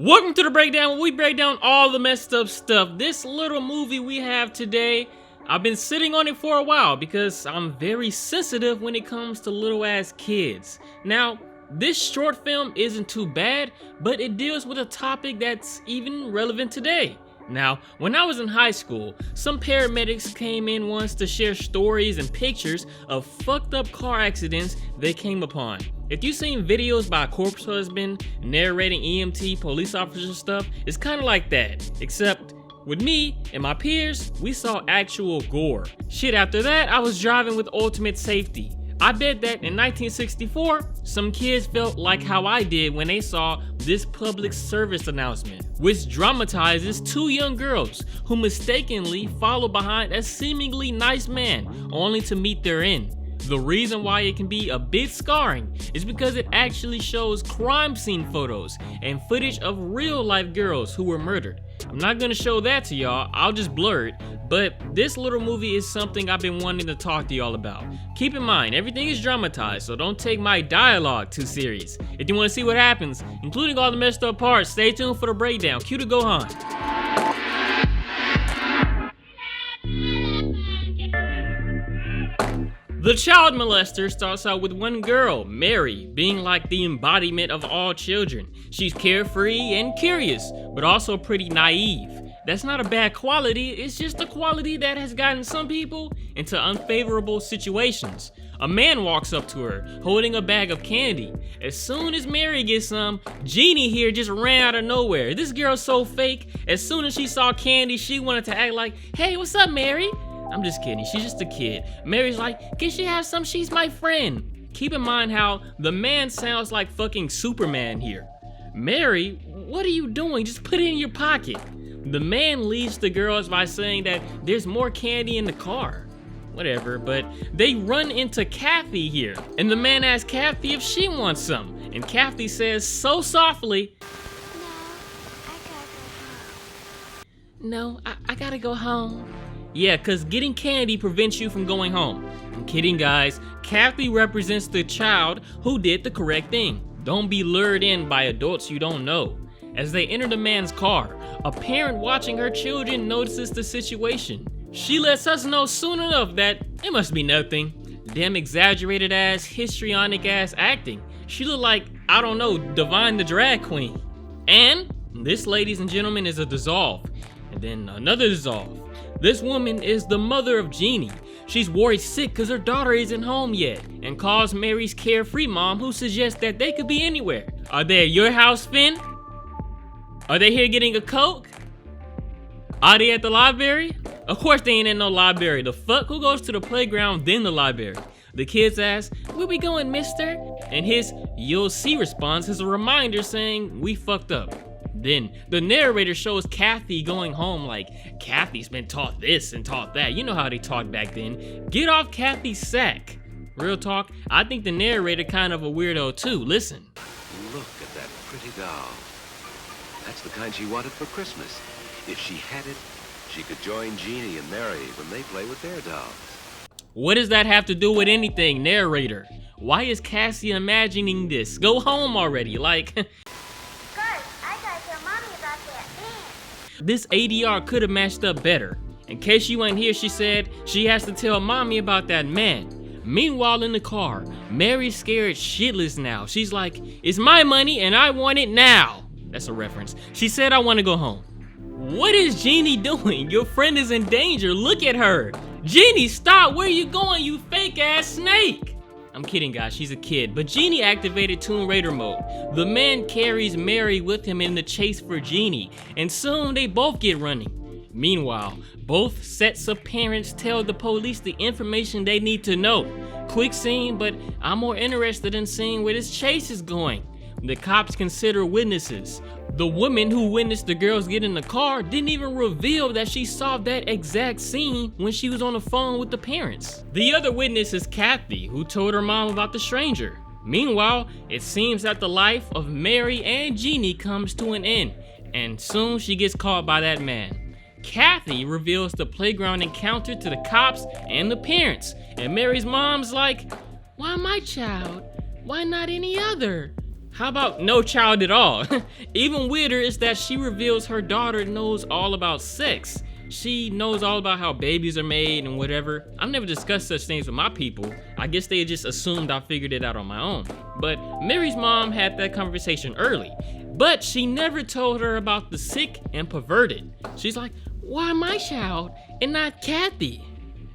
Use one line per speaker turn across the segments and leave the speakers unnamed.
Welcome to the breakdown where we break down all the messed up stuff. This little movie we have today, I've been sitting on it for a while because I'm very sensitive when it comes to little ass kids. Now, this short film isn't too bad, but it deals with a topic that's even relevant today. Now, when I was in high school, some paramedics came in once to share stories and pictures of fucked up car accidents they came upon. If you've seen videos by a corpse husband narrating EMT police officer stuff, it's kind of like that. Except with me and my peers, we saw actual gore. Shit, after that, I was driving with ultimate safety. I bet that in 1964, some kids felt like how I did when they saw this public service announcement, which dramatizes two young girls who mistakenly follow behind a seemingly nice man, only to meet their end. The reason why it can be a bit scarring is because it actually shows crime scene photos and footage of real life girls who were murdered. I'm not gonna show that to y'all, I'll just blur it, but this little movie is something I've been wanting to talk to y'all about. Keep in mind, everything is dramatized, so don't take my dialogue too serious. If you wanna see what happens, including all the messed up parts, stay tuned for the breakdown. Cue the Gohan. The child molester starts out with one girl, Mary, being like the embodiment of all children. She's carefree and curious, but also pretty naive. That's not a bad quality, it's just a quality that has gotten some people into unfavorable situations. A man walks up to her, holding a bag of candy. As soon as Mary gets some, Jeannie here just ran out of nowhere. This girl's so fake, as soon as she saw candy, she wanted to act like, "Hey, what's up, Mary?" I'm just kidding, she's just a kid. Mary's like, "Can she have some? She's my friend." Keep in mind how the man sounds like fucking Superman here. "Mary, what are you doing? Just put it in your pocket." The man leaves the girls by saying that there's more candy in the car. Whatever, but they run into Kathy here. And the man asks Kathy if she wants some. And Kathy says so softly, "No, I gotta go home." Yeah, cause getting candy prevents you from going home. I'm kidding, guys. Kathy represents the child who did the correct thing. Don't be lured in by adults you don't know. As they enter the man's car, a parent watching her children notices the situation. She lets us know soon enough that it must be nothing. Damn exaggerated ass, histrionic ass acting. She looked like, I don't know, Divine the drag queen. And this, ladies and gentlemen, is a dissolve. And then another dissolve. This woman is the mother of Jeannie. She's worried sick because her daughter isn't home yet and calls Mary's carefree mom, who suggests that they could be anywhere. Are they at your house, Finn? Are they here getting a Coke? Are they at the library? Of course they ain't in no library. The fuck? Who goes to the playground then the library? The kids ask, "Where we going, mister?" And his "you'll see" response is a reminder saying, "We fucked up." Then the narrator shows Kathy going home like, "Kathy's been taught this and taught that." You know how they talked back then. Get off Kathy's sack. Real talk, I think the narrator kind of a weirdo too. Listen.
Look at that pretty doll. That's the kind she wanted for Christmas. If she had it, she could join Jeannie and Mary when they play with their dolls.
What does that have to do with anything, narrator? Why is Cassie imagining this? Go home already, like... This ADR could have matched up better. In case you ain't here, she said she has to tell mommy about that man. Meanwhile in the car, Mary's scared shitless now. She's like, "It's my money and I want it now." That's a reference. She said, "I want to go home." What is Jeannie doing? Your friend is in danger. Look at her. Jeannie, stop. Where are you going, you fake ass snake? I'm kidding, guys, she's a kid, but Jeannie activated Tomb Raider mode. The man carries Mary with him in the chase for Jeannie, and soon they both get running. Meanwhile, both sets of parents tell the police the information they need to know. Quick scene, but I'm more interested in seeing where this chase is going. The cops consider witnesses. The woman who witnessed the girls get in the car didn't even reveal that she saw that exact scene when she was on the phone with the parents. The other witness is Kathy, who told her mom about the stranger. Meanwhile, it seems that the life of Mary and Jeannie comes to an end, and soon she gets caught by that man. Kathy reveals the playground encounter to the cops and the parents, and Mary's mom's like, "Why my child? Why not any other?" How about no child at all? Even weirder is that she reveals her daughter knows all about sex. She knows all about how babies are made and whatever. I've never discussed such things with my people. I guess they just assumed I figured it out on my own. But Mary's mom had that conversation early. But she never told her about the sick and perverted. She's like, why my child and not Kathy?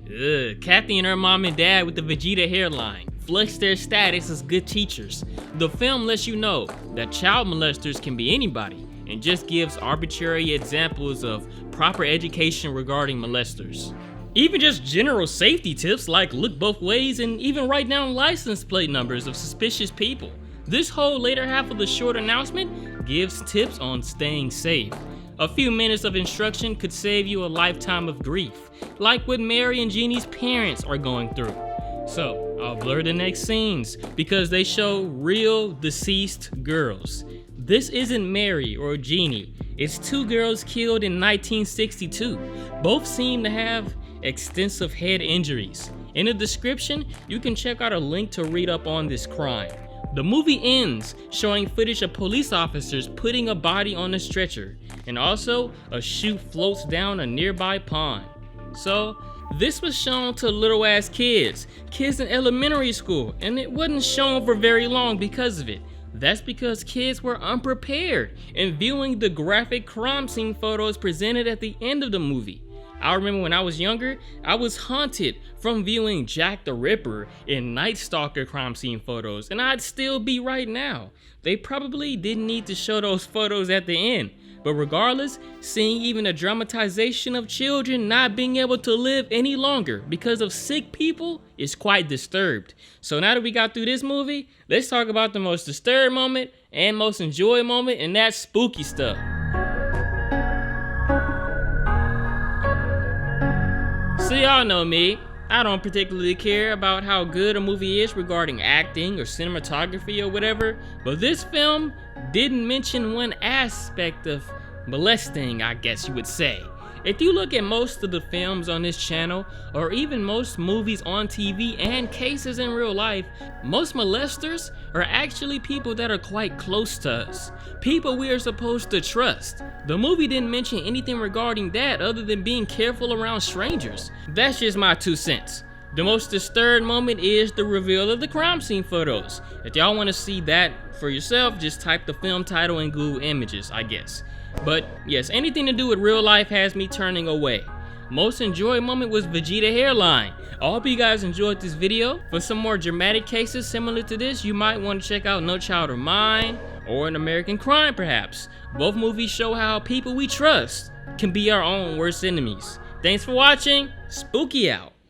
Ugh, Kathy and her mom and dad with the Vegeta hairline flex their status as good teachers. The film lets you know that child molesters can be anybody and just gives arbitrary examples of proper education regarding molesters. Even just general safety tips like look both ways and even write down license plate numbers of suspicious people. This whole later half of the short announcement gives tips on staying safe. A few minutes of instruction could save you a lifetime of grief, like what Mary and Jeannie's parents are going through. So, I'll blur the next scenes because they show real deceased girls. This isn't Mary or Jeannie, it's two girls killed in 1962. Both seem to have extensive head injuries. In the description, you can check out a link to read up on this crime. The movie ends showing footage of police officers putting a body on a stretcher, and also a chute floats down a nearby pond. So, this was shown to little ass kids in elementary school, and it wasn't shown for very long because of it. That's because kids were unprepared in viewing the graphic crime scene photos presented at the end of the movie. I remember when I was younger, I was haunted from viewing Jack the Ripper and Night Stalker crime scene photos, and I'd still be right now. They probably didn't need to show those photos at the end, but regardless, seeing even a dramatization of children not being able to live any longer because of sick people is quite disturbed. So now that we got through this movie, let's talk about the most disturbed moment and most enjoyed moment, and that's spooky stuff. So y'all know me, I don't particularly care about how good a movie is regarding acting or cinematography or whatever, but this film didn't mention one aspect of molesting, I guess you would say. If you look at most of the films on this channel, or even most movies on TV and cases in real life, most molesters are actually people that are quite close to us. People we are supposed to trust. The movie didn't mention anything regarding that other than being careful around strangers. That's just my 2 cents. The most disturbed moment is the reveal of the crime scene photos. If y'all want to see that for yourself, just type the film title in Google Images, I guess. But yes, anything to do with real life has me turning away. Most enjoyed moment was Vegeta hairline. I hope you guys enjoyed this video. For some more dramatic cases similar to this, you might want to check out No Child of Mine or An American Crime perhaps. Both movies show how people we trust can be our own worst enemies. Thanks for watching. Spooky out.